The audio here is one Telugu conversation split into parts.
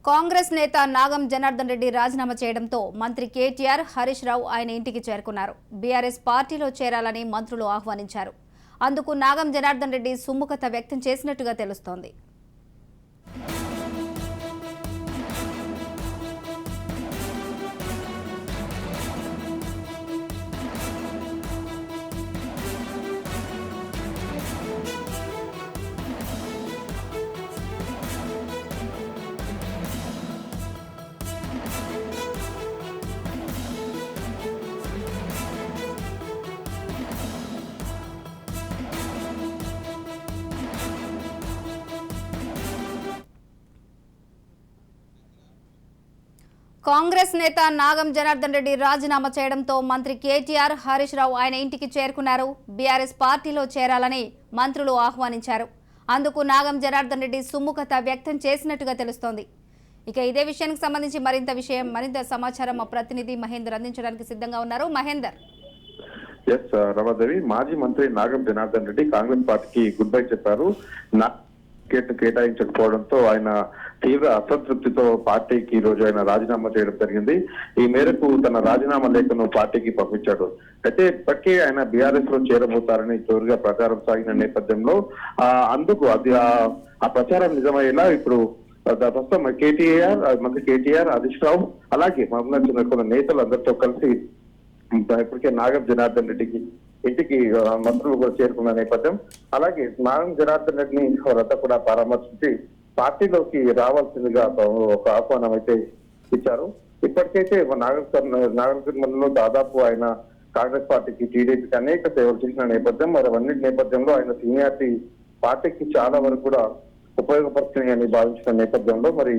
కాంగ్రెస్ నేత నాగం జనార్దన్ రెడ్డి రాజీనామా చేయడంతో మంత్రి కేటీఆర్ హరీష్ రావు ఆయన ఇంటికి చేరుకున్నారు. బీఆర్ఎస్ పార్టీలో చేరాలని మంత్రులు ఆహ్వానించారు. అందుకు నాగం జనార్దన్ రెడ్డి సుముఖత వ్యక్తం చేసినట్టుగా తెలుస్తోంది. కాంగ్రెస్ నేత నాగం జనార్దన్ రెడ్డి రాజీనామా చేయడంతో మంత్రి కేటీఆర్ హరీష్ రావు ఆయన ఇంటికి చేరుకున్నారు. బీఆర్ఎస్ పార్టీలో చేరాలని మంత్రులు ఆహ్వానించారు. అందుకు నాగం జనార్దన్ రెడ్డి సుముఖత వ్యక్తం చేసినట్టుగా తెలుస్తోంది. ఇక ఇదే విషయానికి సంబంధించి మరింత సమాచారం మా ప్రతినిధి మహేందర్ అందించడానికి సిద్ధంగా ఉన్నారు. మహేందర్. రమాదేవి, మాజీ మంత్రి నాగం జనార్దన్ రెడ్డి కాంగ్రెస్ పార్టీకి గుడ్ బై చెప్పారు. కేటాయించకపోవడంతో ఆయన తీవ్ర అసంతృప్తితో పార్టీకి ఈ రోజు ఆయన రాజీనామా చేయడం జరిగింది. ఈ మేరకు తన రాజీనామా లేఖను పార్టీకి పంపించాడు. అయితే ఇప్పటికే ఆయన బీఆర్ఎస్ లో చేరబోతారని జోరుగా ప్రచారం సాగిన నేపథ్యంలో అందుకు అది ఆ ప్రచారం నిజమయ్యేలా ఇప్పుడు ప్రస్తుతం మంత్రి కేటీఆర్, హరీష్ రావు, అలాగే మహబూబ్నగర్ చెందిన కొన్ని నేతలు అందరితో కలిసి ఇప్పటికే నాగం జనార్దన్ రెడ్డికి ఇంటికి మంత్రులు కూడా చేరుకున్న నేపథ్యం. అలాగే నాగం జనార్దన్ రెడ్డిని వారంతా కూడా పరామర్శించి పార్టీలోకి రావాల్సిందిగా ఒక ఆహ్వానం అయితే ఇచ్చారు. ఇప్పటికైతే నాగరికర్మల్లో దాదాపు ఆయన కాంగ్రెస్ పార్టీకి, టీడీపీకి అనేక సేవలు చేసిన నేపథ్యం. మరి అవన్నిటి నేపథ్యంలో ఆయన సీనియారిటీ పార్టీకి చాలా వరకు కూడా ఉపయోగపడుతున్నాయని భావించిన నేపథ్యంలో మరి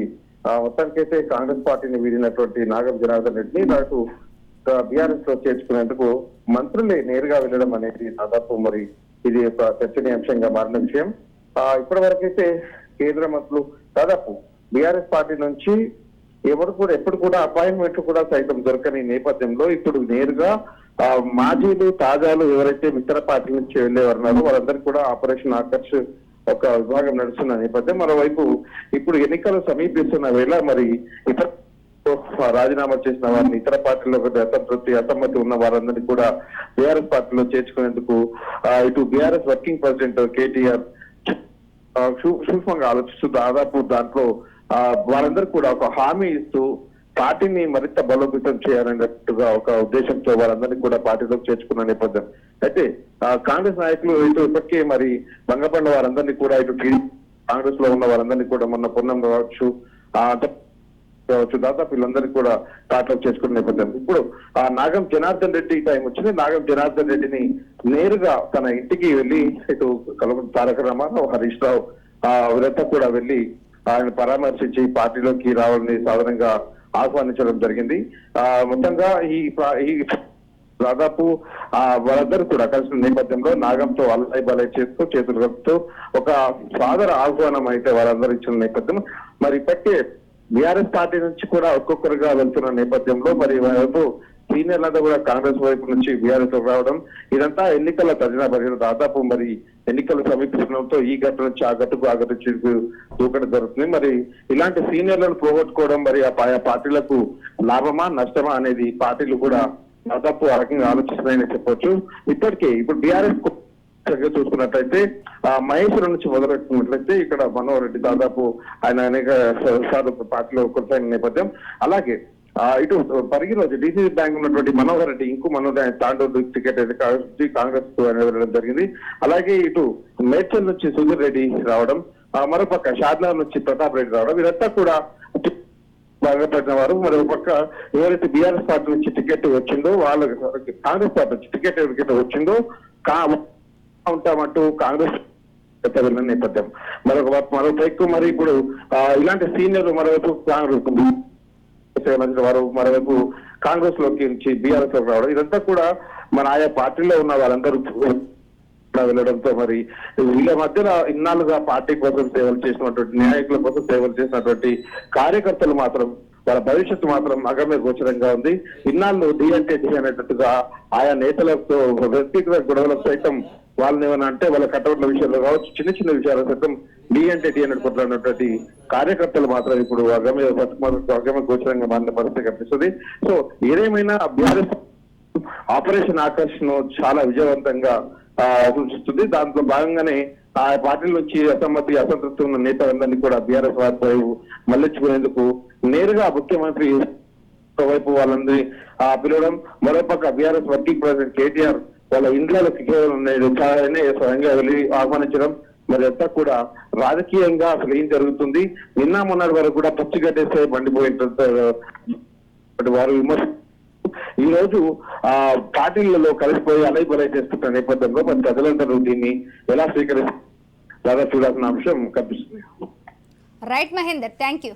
మొత్తానికైతే కాంగ్రెస్ పార్టీని వీడినటువంటి నాగం జనార్దన్ రెడ్డిని నాకు బీఆర్ఎస్ లో చేర్చుకునేందుకు మంత్రులే నేరుగా వెళ్ళడం అనేది దాదాపు మరి ఇది ఒక చర్చనీయాంశంగా మారిన విషయం. ఇప్పటి వరకైతే కేంద్ర మంత్రులు దాదాపు బీఆర్ఎస్ పార్టీ నుంచి ఎప్పుడు కూడా అపాయింట్మెంట్ కూడా సైతం దొరకని నేపథ్యంలో ఇప్పుడు నేరుగా మాజీలు, తాజాలు ఎవరైతే ఇతర పార్టీ నుంచి వెళ్ళేవారున్నారో వాళ్ళందరికీ కూడా ఆపరేషన్ ఆకర్ష్ ఒక విభాగం నడుస్తున్న నేపథ్యం. మరోవైపు ఇప్పుడు ఎన్నికలు సమీపిస్తున్న వేళ మరి ఇతర రాజీనామా చేసిన వారిని, ఇతర పార్టీలో అసమ్మతి ఉన్న వారందరినీ కూడా బీఆర్ఎస్ పార్టీలో చేర్చుకునేందుకు ఇటు బీఆర్ఎస్ వర్కింగ్ ప్రెసిడెంట్ కేటీఆర్ సూక్ష్మంగా ఆలోచిస్తూ దాదాపు దాంట్లో వారందరూ కూడా ఒక హామీ ఇస్తూ పార్టీని మరింత బలోపేతం చేయాలన్నట్టుగా ఒక ఉద్దేశంతో వారందరినీ కూడా పార్టీలోకి చేర్చుకున్న నేపథ్యం. అయితే కాంగ్రెస్ నాయకులు ఇటు ఇప్పటికే మరి భంగపడిన వారందరినీ కూడా ఇటు కాంగ్రెస్ లో ఉన్న వారందరినీ కూడా మొన్న పొన్నం కావచ్చు దాదాపు వీళ్ళందరికీ కూడా పార్టీలోకి చేసుకున్న నేపథ్యం. ఇప్పుడు నాగం జనార్దన్ రెడ్డి టైం వచ్చింది. నాగం జనార్దన్ రెడ్డిని నేరుగా తన ఇంటికి వెళ్లి ఇటు తారక రామారావు, హరీష్ రావు వీరంతా కూడా వెళ్లి ఆయన పరామర్శించి పార్టీలోకి రావాలని సాధారణంగా ఆహ్వానించడం జరిగింది. మొత్తంగా ఈ దాదాపు వాళ్ళందరూ కూడా కలిసిన నేపథ్యంలో నాగంతో అల్లై బలై చేస్తూ చేతులు కలుపుతూ ఒక సాదర ఆహ్వానం అయితే వాళ్ళందరూ ఇచ్చిన నేపథ్యం. మరి ఇప్పటికే బీఆర్ఎస్ పార్టీ నుంచి కూడా ఒక్కొక్కరుగా వెళ్తున్న నేపథ్యంలో మరి వైపు సీనియర్లంతా కూడా కాంగ్రెస్ వైపు నుంచి బీఆర్ఎస్ రావడం ఇదంతా ఎన్నికల తదిన దాదాపు మరి ఎన్నికలు సమీపించడంతో ఈ గట్టు నుంచి ఆ గట్టు దూకడం జరుగుతుంది. మరి ఇలాంటి సీనియర్లను పోగొట్టుకోవడం మరి ఆ పార్టీలకు లాభమా నష్టమా అనేది పార్టీలు కూడా దాదాపు ఆ రకంగా ఆలోచిస్తున్నాయని చెప్పొచ్చు. ఇప్పుడు బీఆర్ఎస్ చూసుకున్నట్లయితే మహేష్ నుంచి మొదలెట్టుకున్నట్లయితే ఇక్కడ మనోహర్ రెడ్డి దాదాపు ఆయన అనేక సార్లు పార్టీలో కొనసాగిన నేపథ్యం. అలాగే ఇటు పరిగిలో డీసీసీ బ్యాంక్ ఉన్నటువంటి మనోహర్ రెడ్డి, మనోహర్ తాండూరు టికెట్ అయితే కాంగ్రెస్ వెళ్ళడం జరిగింది. అలాగే ఇటు మేడ్చల్ నుంచి సుధీర్ రెడ్డి రావడం, మరోపక్క షాద్నగర్ నుంచి ప్రతాప్ రెడ్డి రావడం వీరంతా కూడా బాగుపడిన వారు. మరో పక్క ఎవరైతే బీఆర్ఎస్ పార్టీ నుంచి టికెట్ వచ్చిందో వాళ్ళు కాంగ్రెస్ పార్టీ నుంచి టికెట్ వచ్చిందో ఉంటామంటూ కాంగ్రెస్ వెళ్ళిన నేపథ్యం. మరోపైపు మరి ఇప్పుడు ఇలాంటి సీనియర్ మరోవైపు మరోవైపు కాంగ్రెస్ లోకి నుంచి బీఆర్ఎస్ లోకి రావడం ఇదంతా కూడా మన ఆయా పార్టీలో ఉన్న వాళ్ళందరూ వెళ్ళడంతో మరి వీళ్ళ మధ్యన ఇన్నాళ్ళుగా పార్టీ కోసం సేవలు చేసినటువంటి, నాయకుల కోసం సేవలు చేసినటువంటి కార్యకర్తలు మాత్రం వాళ్ళ భవిష్యత్తు మాత్రం అగమ్య గోచరంగా ఉంది. ఇన్నాళ్ళు డి అంటే డి అనేటట్టుగా ఆయా నేతలతో వ్యక్తిగత గొడవలకు సైతం వాళ్ళని ఏమన్నా అంటే వాళ్ళ కటౌట్ల విషయంలో కావచ్చు, చిన్న చిన్న విషయాలు సైతం డి అంటే డి అని కొట్లాడినటువంటి కార్యకర్తలు మాత్రం ఇప్పుడు అగమ్య గోచరంగా మారిన పరిస్థితి కనిపిస్తుంది. సో ఏదేమైనా బీఆర్ఎస్ ఆపరేషన్ ఆకర్షణ చాలా విజయవంతంగా సూచిస్తుంది. దాంట్లో భాగంగానే ఆ పార్టీ నుంచి అసంతృప్తి ఉన్న నేతలందరినీ కూడా బీఆర్ఎస్ వారిపై మళ్లించుకునేందుకు నేరుగా ముఖ్యమంత్రి వైపు వాళ్ళందరినీ పిలవడం, మరోపక్క బీఆర్ఎస్ వర్కింగ్ ప్రెసిడెంట్ కేటీఆర్ వాళ్ళ ఇండ్లకి స్వయంగా వెళ్ళి ఆహ్వానించడం, మరి అంతా కూడా రాజకీయంగా అసలు ఏం జరుగుతుంది, నిన్న మొన్నటి వరకు కూడా పచ్చి కట్టేస్తే బండిపోయేటట్టు వారు విమర్శ ఈ రోజు పార్టీలలో కలిసిపోయి అలైబలై చేస్తున్న నేపథ్యంలో మరి ప్రజలందరూ దీన్ని ఎలా స్వీకరిస్తారు చూడాల్సిన అంశం కనిపిస్తుంది. Right Mahender, thank you.